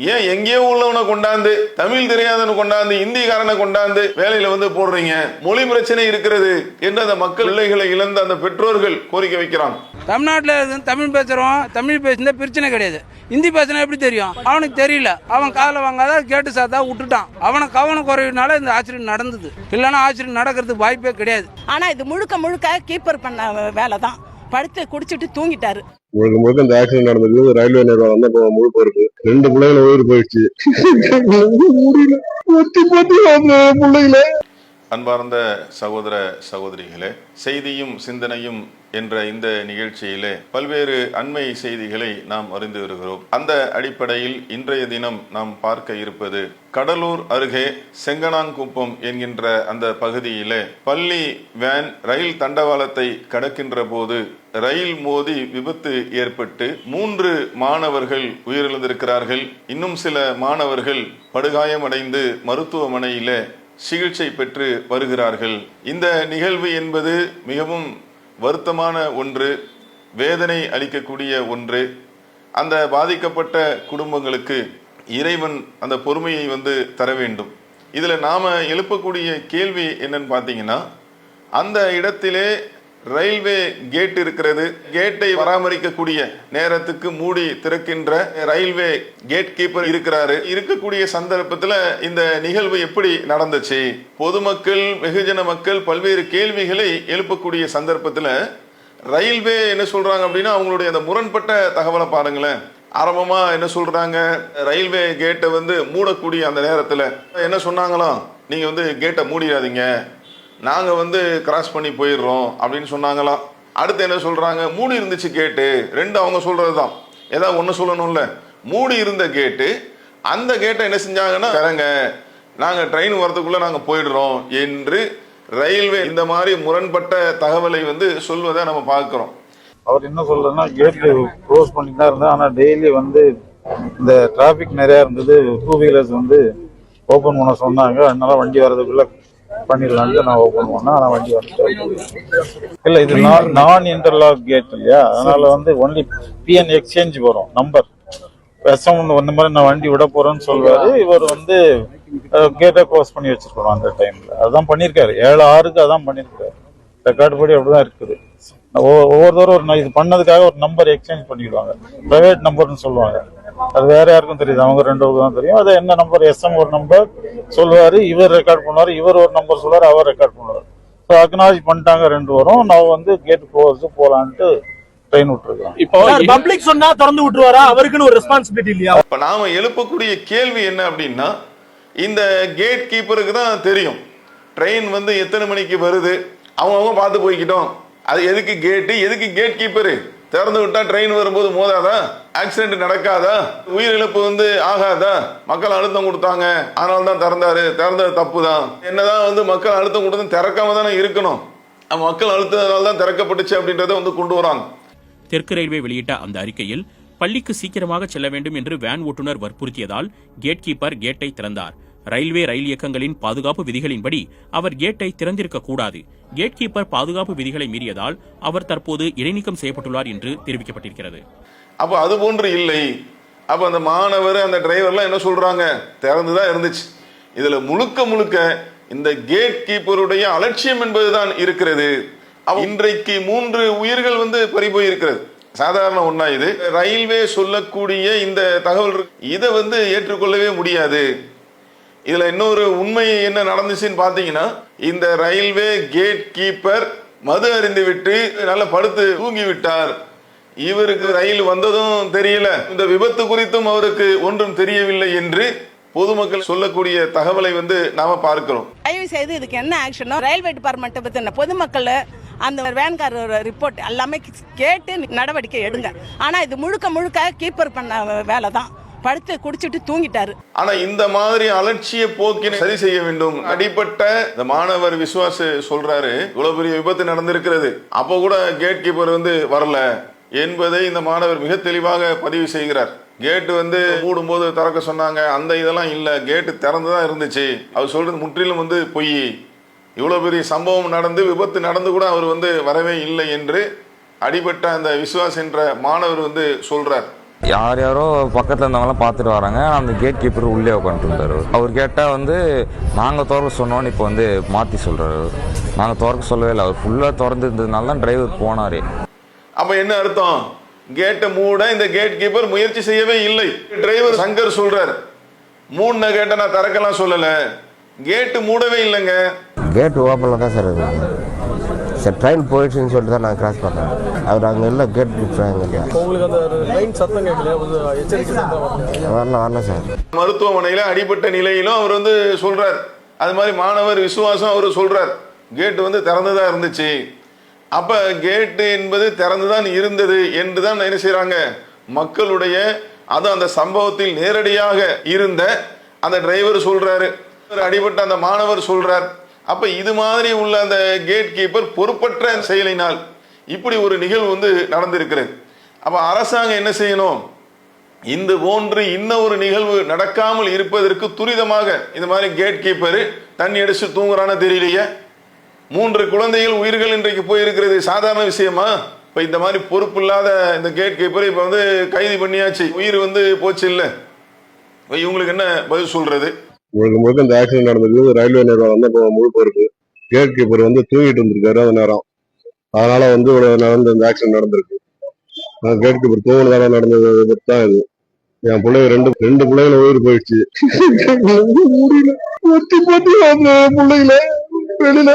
ஏன் எங்கேயோ உள்ளவனை கொண்டாந்து, தமிழ் தெரியாதவனை கொண்டாந்து, இந்திக்காரனை கொண்டாந்து வேலையில வந்து போடுறீங்க? மொழி பிரச்சனை இருக்கிறது என்று அந்த மக்கள் பிள்ளைகளை இழந்த அந்த பெற்றோர்கள் கோரிக்கை வைக்கிறாங்க. தமிழ்நாட்டில் தமிழ் பேசுறோம், தமிழ் பேசினா பிரச்சனை கிடையாது. ஹிந்தி பேசினா எப்படி தெரியும்? அவனுக்கு தெரியல, அவன் காலை வாங்காத கேட்டு சாத்தா விட்டுட்டான். அவனை கவன குறைவினால இந்த ஆக்சிடென்ட் நடந்தது. இல்லைன்னா ஆக்சிடென்ட் நடக்கிறதுக்கு வாய்ப்பே கிடையாது. ஆனா இது முழுக்க முழுக்க கீப்பர் பண்ண வேலை தான். படுத்து குடிச்சிட்டு தூங்கிட்டாரு. முழுக்க முழுக்க இந்த ஆக்சிடென்ட் நடந்தது ரயில்வே நிர்வாகம் தான் முழு பொறுப்பு. 2 பிள்ளைகளை உயிர் போயிடுச்சு. பிள்ளைகளை அன்பார்ந்த சகோதர சகோதரிகளே, செய்தியும் சிந்தனையும் என்ற இந்த நிகழ்ச்சியிலே பல்வேறு அண்மை செய்திகளை நாம் அறிந்து வருகிறோம். அந்த அடிப்படையில் இன்றைய தினம் நாம் பார்க்க இருப்பது கடலூர் அருகே செங்கனாங்குப்பம் என்கின்ற அந்த பகுதியிலே பள்ளி வேன் ரயில் தண்டவாளத்தை கடக்கின்ற போது ரயில் மோதி விபத்து ஏற்பட்டு 3 மாணவர்கள் உயிரிழந்திருக்கிறார்கள். இன்னும் சில மாணவர்கள் படுகாயமடைந்து மருத்துவமனையிலே சிகிச்சை பெற்று வருகிறார்கள். இந்த நிகழ்வு என்பது மிகவும் வருத்தமான ஒன்று, வேதனை அளிக்கக்கூடிய ஒன்று. அந்த பாதிக்கப்பட்ட குடும்பங்களுக்கு இறைவன் அந்த பொறுமையை வந்து தர வேண்டும். இதில் நாம் எழுப்பக்கூடிய கேள்வி என்னன்னு பார்த்தீங்கன்னா, அந்த இடத்திலே ரயில்வே கேட் இருக்கிறது. கேட்டை பராமரிக்கக்கூடிய நேரத்துக்கு மூடி திறக்கின்ற ரயில்வே கேட் கீப்பர் இருக்கிறாரு. இருக்கக்கூடிய சந்தர்ப்பத்தில் இந்த நிகழ்வு எப்படி நடந்துச்சு? பொதுமக்கள், வெகுஜன மக்கள் பல்வேறு கேள்விகளை எழுப்பக்கூடிய சந்தர்ப்பத்தில் ரயில்வே என்ன சொல்றாங்க அப்படின்னா, அவங்களுடைய அந்த முரண்பட்ட தகவலை பாருங்களேன். ஆரம்பமா என்ன சொல்றாங்க, ரயில்வே கேட்டை வந்து மூடக்கூடிய அந்த நேரத்தில் என்ன சொன்னாங்களாம், நீங்க வந்து கேட்டை மூடிடாதீங்க, நாங்கள் வந்து கிராஸ் பண்ணி போயிடுறோம் அப்படின்னு சொன்னாங்களாம். அடுத்து என்ன சொல்கிறாங்க, மூடி இருந்துச்சு கேட்டு. 2 அவங்க சொல்கிறது தான். ஏதாவது ஒன்று சொல்லணும்ல. மூடி இருந்த கேட்டு, அந்த கேட்டை என்ன செஞ்சாங்கன்னா, தரங்க, நாங்கள் ட்ரெயின் வரதுக்குள்ளே நாங்கள் போயிடுறோம் என்று ரயில்வே இந்த மாதிரி முரண்பட்ட தகவலை வந்து சொல்வதை நம்ம பார்க்குறோம். அவர் என்ன சொல்றதுன்னா, கேட்டு க்ளோஸ் பண்ணி தான் இருந்தேன், ஆனால் டெய்லி வந்து இந்த டிராஃபிக் நிறையா இருந்தது, 2 வீலர்ஸ் வந்து ஓப்பன் பண்ண சொன்னாங்க, அதனால வண்டி வர்றதுக்குள்ள பண்ணிடலான்னு நான் ஓப்பன் பண்ணேன். ஆனால் வண்டி வந்து இல்லை, இது நான் இன்டர்லாக் கேட் இல்லையா, அதனால வந்து ஒன்லி பிஎன் எக்ஸ்சேஞ்ச் வரும் நம்பர். எஸ்எம் இந்த மாதிரி நான் வண்டி விட போறேன்னு சொல்வாரு. இவர் வந்து கேட்டை க்ளோஸ் பண்ணி வச்சிருக்கணும் அந்த டைம்ல. அதுதான் பண்ணியிருக்காரு. 7/6க்கு அதான் பண்ணியிருக்காரு. ரெக்கார்டு படி அப்படிதான் இருக்குது. ஒவ்வொருத்தரும் இது பண்ணதுக்காக ஒரு நம்பர் எக்ஸ்சேஞ்ச் பண்ணிடுவாங்க. பிரைவேட் நம்பர்னு சொல்லுவாங்க. அது வேற யாருக்கும் தெரியுது, அவங்க 2 பேருக்கு தான் தெரியும். அது என்ன நம்பர், எஸ்எம் ஒரு நம்பர் சொல்லுவாரு, இவர் ரெக்கார்ட் பண்ணுவாரு, இவர் ஒரு நம்பர் சொல்லுவாரு, அவர் ரெக்கார்ட் பண்ணுவாரு. ஸோ அக்னாலஜ் பண்ணிட்டாங்க 2 பேரும். நான் வந்து கேட் க்ளோஸ் போலான்ட்டு ட்ரெயின் விட்டுருக்கோம். இப்போ பப்ளிக் சொன்னா திறந்து விட்டுருவாரா? அவருக்குன்னு ஒரு ரெஸ்பான்சிபிலிட்டி இல்லையா? இப்ப நாம எழுப்பக்கூடிய கேள்வி என்ன அப்படின்னா, இந்த கேட் கீப்பருக்கு தான் தெரியும் ட்ரெயின் வந்து எத்தனை மணிக்கு வருது, அவங்க பார்த்து போய்கிட்டோம். அது எதுக்கு கேட்டு, எதுக்கு கேட் கீப்பரு? திறந்து விட்டா ட்ரெயின் வரும்போது மோதாதா, ஆக்சிடென்ட் நடக்காதா, உயிரிழப்பு வந்து ஆகாதா? மக்கள் அழுத்தம் கொடுத்தாங்க, அதனால தான் திறந்தாரு, திறந்தது தப்பு தான். என்னதான் வந்து மக்கள் அழுத்தம் கொடுத்து திறக்காம தானே இருக்கணும், மக்கள் அழுத்தத்தால் தான் திறக்கப்பட்டுச்சு அப்படின்றத வந்து கொண்டு வராங்க. தெற்கு ரயில்வே வெளியிட்ட அந்த அறிக்கையில் பள்ளிக்கு சீக்கிரமாக செல்ல வேண்டும் என்று வேன் ஓட்டுநர் வற்புறுத்தியதால் கேட் கீப்பர் கேட்டை திறந்தார். ரயில்வே ரயில் இயக்கங்களின் பாதுகாப்பு விதிகளின்படி அவர் கேட்டை திறந்திருக்க கூடாது. கேட் கீப்பர் பாதுகாப்பு விதிகளை மீறியதால் அவர் தற்போது இடைநீக்கம் செய்யப்பட்டுள்ளார் என்று தெரிவிக்கப்பட்டிருக்கிறது. அப்ப அது போன்று இல்லை. அப்ப அந்த மாணவர், அந்த டிரைவர்லாம் என்ன சொல்றாங்க, திறந்துதான் இருந்துச்சு. இதுல முழுக்க முழுக்க இந்த கேட் கீப்பருடைய அலட்சியம் என்பதுதான் இருக்கிறது. இன்றைக்கு 3 உயிர்கள் வந்து பறிபோய் இருக்கிறது. சாதாரண ஒண்ணா இது? ரயில்வே சொல்லக்கூடிய இந்த தகவல் இதை வந்து ஏற்றுக்கொள்ளவே முடியாது. இதுல இன்னொரு உண்மை என்ன நடந்துச்சுன்னு பாத்தீங்கன்னா, இந்த ரயில்வே கேட் கீப்பர் மது அருந்தி விட்டு நல்லா படுத்து தூங்கி விட்டார். இவருக்கு ரயில் வந்ததும் தெரியல, இந்த விபத்து குறித்தும் அவருக்கு ஒன்றும் தெரியவில்லை என்று பொதுமக்கள் சொல்லக்கூடிய தகவலை வந்து நாம பார்க்கிறோம். தயவு செய்து இதுக்கு என்ன ஆக்ஷனோ ரயில்வே டிபார்ட்மெண்ட் பத்தின பொதுமக்கள் அந்த வேன்காரர் ரிப்போர்ட் எல்லாமே கேட்டு நடவடிக்கை எடுங்க. ஆனா இது முழுக்க முழுக்க கீப்பர் பண்ண வேலை தான். படுத்து குடிச்சிட்டு தூங்கிட்டாரு. ஆனா இந்த மாதிரி அலட்சிய போக்கினை சரி செய்ய வேண்டும். அடிப்பட்ட இந்த மாணவர் விசுவாஸ் சொல்றாரு, இவ்வளவு பெரிய விபத்து நடந்திருக்கிறது, அப்போ கூட கேட் கீப்பர் வந்து வரல என்பதை இந்த மாணவர் மிக தெளிவாக பதிவு செய்கிறார். கேட்டு வந்து மூடும் போது திறக்க சொன்னாங்க, அந்த இதெல்லாம் இல்ல, கேட்டு திறந்துதான் இருந்துச்சு. அவர் சொல்றது முற்றிலும் வந்து பொய். இவ்வளவு பெரிய சம்பவம் நடந்து விபத்து நடந்து கூட அவர் வந்து வரவே இல்லை என்று அடிபட்ட அந்த விசுவாஸ் என்ற மாணவர் வந்து சொல்றார். யார் யாரோ பக்கத்தில் இருந்தவங்களாம் பார்த்துட்டு வராங்க. அந்த கேட் கீப்பர் உள்ளே உட்காந்துட்டு இருந்தார். அவர் கேட்டால் நாங்கள் திறக்க சொன்னோன்னு இப்போ மாற்றி சொல்கிறாரு. நாங்கள் திறக்க சொல்லவே இல்லை, அவர் ஃபுல்லாக திறந்துருந்ததுனால தான் டிரைவர் போனார். அப்போ என்ன அர்த்தம்? கேட்டை மூட இந்த கேட் கீப்பர் முயற்சி செய்யவே இல்லை. டிரைவர் சங்கர் சொல்றார், மூணு கேட்டை நான் திறக்கலாம் சொல்லலை, கேட்டு மூடவே இல்லைங்க. கேட் ஓப்பனில் தான் சார் இருக்குது. சார் ட்ரெயின் போயிடுச்சுன்னு சொல்லிட்டு தான் நான் கிராஸ் பண்ணேன். அவர் அங்கே இல்லை, கேட் விட்டுறாங்க இல்லையா. உங்களுக்கு அந்த ட்ரெயின் சத்தம் கேட்கலையா? எச்சரிக்கை சத்தம் வரல சார். மருத்துவமனையில் அடிபட்ட நிலையிலும் அவர் சொல்றார். அது மாதிரி மாணவர் விசுவாசம் அவர் சொல்றார், கேட்டு திறந்துதான் இருந்துச்சு. அப்ப கேட்டு என்பது திறந்துதான் இருந்தது என்று தான் என்ன செய்யறாங்க மக்களுடைய, அது அந்த சம்பவத்தில் நேரடியாக இருந்த அந்த டிரைவர் சொல்றாரு, அடிபட்ட அந்த மாணவர் சொல்றார். அப்ப இது மாதிரி உள்ள அந்த கேட் கீப்பர் பொறுப்பற்ற செயலினால் இப்படி ஒரு நிகழ்வு நடந்திருக்கிறது. அப்ப அரசாங்கம் என்ன செய்யணும்? இந்த போன்று இன்னொரு நிகழ்வு நடக்காமல் இருப்பதற்கு துரிதமாக இந்த மாதிரி கேட் கீப்பர் தண்ணி அடிச்சு தூங்குறான்னு தெரியலையே. 3 குழந்தைகள் உயிர்கள் இன்றைக்கு போயிருக்கிறது சாதாரண விஷயமா? இப்ப இந்த மாதிரி பொறுப்பு இல்லாத இந்த கேட் கீப்பர் இப்ப கைது பண்ணியாச்சு, உயிர் போச்சு இல்ல. இவங்களுக்கு என்ன பதில் சொல்றது? முழுக்க இந்த ஆக்சிடென்ட் நடந்திருக்கு. ரயில்வே நிர்வாகம் தான் இப்போ முழு பொறுப்பு. கேட் கீப்பர் தூங்கிட்டு இருந்திருக்காரு அந்த நேரம். அதனால நடந்த இந்த ஆக்சிடென்ட் நடந்திருக்கு. கேட் கீப்பர் தூங்கினதால நடந்தது தான் இது. என் பிள்ளைங்க ரெண்டு பிள்ளைங்கள உயிர் போயிடுச்சு. முடியல பிள்ளைங்கள வெளியில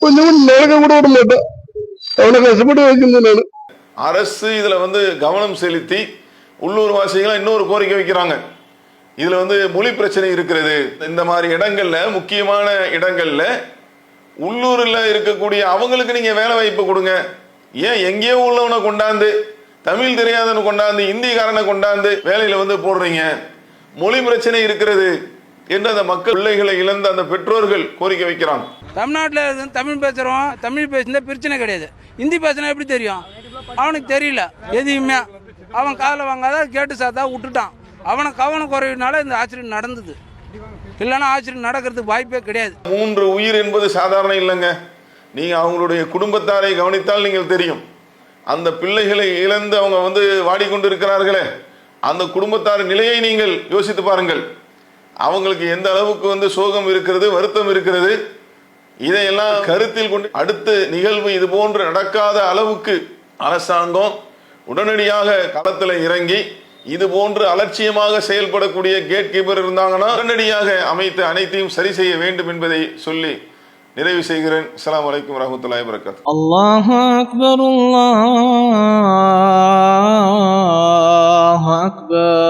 கொஞ்சம் நடக்க கூட விட மாட்டேன். அவனை கஷ்டப்பட்டு வைக்கணும் நான். அரசு இதுல கவனம் செலுத்தி உள்ளூர் வாசிகளை இன்னொரு கோரிக்கை வைக்கிறாங்க. இதுல மொழி பிரச்சனை இருக்கிறது. இந்த மாதிரி இடங்கள்ல, முக்கியமான இடங்கள்ல உள்ளூர்ல இருக்கக்கூடிய அவங்களுக்கு நீங்க வேலை வாய்ப்பு கொடுங்க. ஏன் எங்கேயோ உள்ளவனை கொண்டாந்து, தமிழ் தெரியாதவனை கொண்டாந்து, இந்திக்காரனை கொண்டாந்து வேலையில போடுறீங்க? மொழி பிரச்சனை இருக்கிறது என்று அந்த மக்கள் பிள்ளைகளை இழந்த அந்த பெற்றோர்கள் கோரிக்கை வைக்கிறாங்க. தமிழ்நாட்டில் தமிழ் பேசுகிறோம், தமிழ் பேசினா பிரச்சனை கிடையாது. ஹிந்தி பேசினா எப்படி தெரியும்? அவனுக்கு தெரியல எதையுமே. அவன் காதில் வாங்காத கேட்டு சாத்தா விட்டுட்டான். அவனை கவனம் குறைவினால இந்த ஆக்சிடென்ட் நடந்தது. இல்லைன்னா ஆக்சிடென்ட் நடக்கிறதுக்கு வாய்ப்பே கிடையாது. 3 உயிர் என்பது சாதாரண இல்லைங்க. நீங்க அவங்களுடைய குடும்பத்தாரை கவனித்தால் நீங்கள் தெரியும். அந்த பிள்ளைகளை இழந்து அவங்க வாடிக்கொண்டு இருக்கிறார்களே, அந்த குடும்பத்தார் நிலையை நீங்கள் யோசித்து பாருங்கள். அவங்களுக்கு எந்த அளவுக்கு சோகம் இருக்கிறது, வருத்தம் இருக்கிறது. இதையெல்லாம் கருத்தில் கொண்டு அடுத்த நிகழ்வு இது போன்று நடக்காத அளவுக்கு அரசாங்கம் உடனடியாக களத்தில் இறங்கி இது போன்று அலட்சியமாக செயல்படக்கூடிய கேட் கீப்பர் இருந்தாங்கன்னா உடனடியாக அமைத்து அனைத்தையும் சரி செய்ய வேண்டும் என்பதை சொல்லி நிறைவு செய்கிறேன். அஸ்ஸலாமு அலைக்கும் வரஹ்மத்துல்லாஹி வபரகாத்துஹு. அல்லாஹு அக்பர், அல்லாஹு அக்பர்.